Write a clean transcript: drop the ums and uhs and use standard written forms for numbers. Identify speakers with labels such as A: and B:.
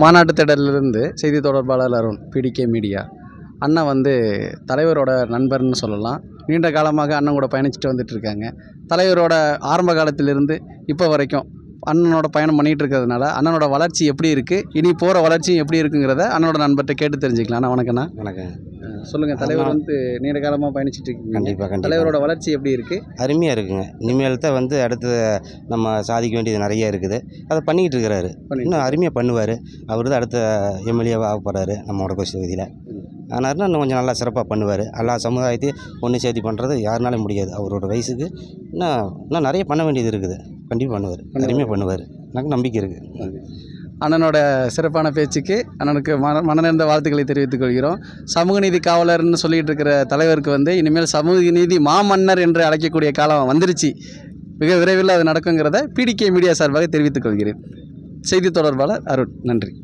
A: மாநாட்டு திடலிலிருந்து செய்தி தொடர்பாளர் அருண், பிடிகே மீடியா. அண்ணன் தலைவரோட நண்பர்னு சொல்லலாம். நீண்ட காலமாக அண்ணன் கூட பயணிச்சுட்டு வந்துட்டுருக்காங்க. தலைவரோட ஆரம்ப காலத்திலிருந்து இப்போ வரைக்கும் அண்ணனோட பயணம் பண்ணிகிட்டு இருக்கிறதுனால அண்ணனோட வளர்ச்சி எப்படி இருக்குது, இனி போகிற வளர்ச்சியும் எப்படி இருக்குங்கிறத அண்ணனோட நண்பர்கிட்ட கேட்டு தெரிஞ்சுக்கலாம். அண்ணா வணக்கண்ணா.
B: வணக்கம்.
A: சொல்லுங்கள், தலைவர் நீண்ட காலமாக பயணிச்சுட்டு இருக்கீங்க.
B: கண்டிப்பாக
A: தலைவரோட வளர்ச்சி எப்படி இருக்குது?
B: அருமையாக இருக்குங்க. இனிமேல் தான் அடுத்து நம்ம சாதிக்க வேண்டியது நிறைய இருக்குது. அதை பண்ணிக்கிட்டு இருக்கிறாரு. இன்னும் அருமையாக பண்ணுவார். அவர் தான் அடுத்த எம்எல்ஏவாக ஆக போகிறாரு நம்ம உடக்கோசி தொகுதியில். அதனால இன்னும் கொஞ்சம் நல்லா சிறப்பாக பண்ணுவார். எல்லா சமுதாயத்தையும் ஒன்று சேர்த்து பண்ணுறது யாருனாலும் முடியாது. அவரோட வயசுக்கு இன்னும் நிறைய பண்ண வேண்டியது இருக்குது. கண்டிப்பாக பண்ணுவார். அருமையாக பண்ணுவார். எனக்கு நம்பிக்கை இருக்குது.
A: அண்ணனோட சிறப்பான பேச்சுக்கு அண்ணனுக்கு மனநிறைந்த வாழ்த்துக்களை தெரிவித்துக் கொள்கிறோம். சமூக நீதி காவலர்னு சொல்லிகிட்டு இருக்கிற தலைவருக்கு இனிமேல் சமூக நீதி மாமன்னர் என்று அழைக்கக்கூடிய காலம் வந்துருச்சு. மிக விரைவில் அது நடக்குங்கிறத பிடிகே மீடியா சார்பாக தெரிவித்துக் கொள்கிறேன். செய்தி தொடர்பாளர் அருண். நன்றி.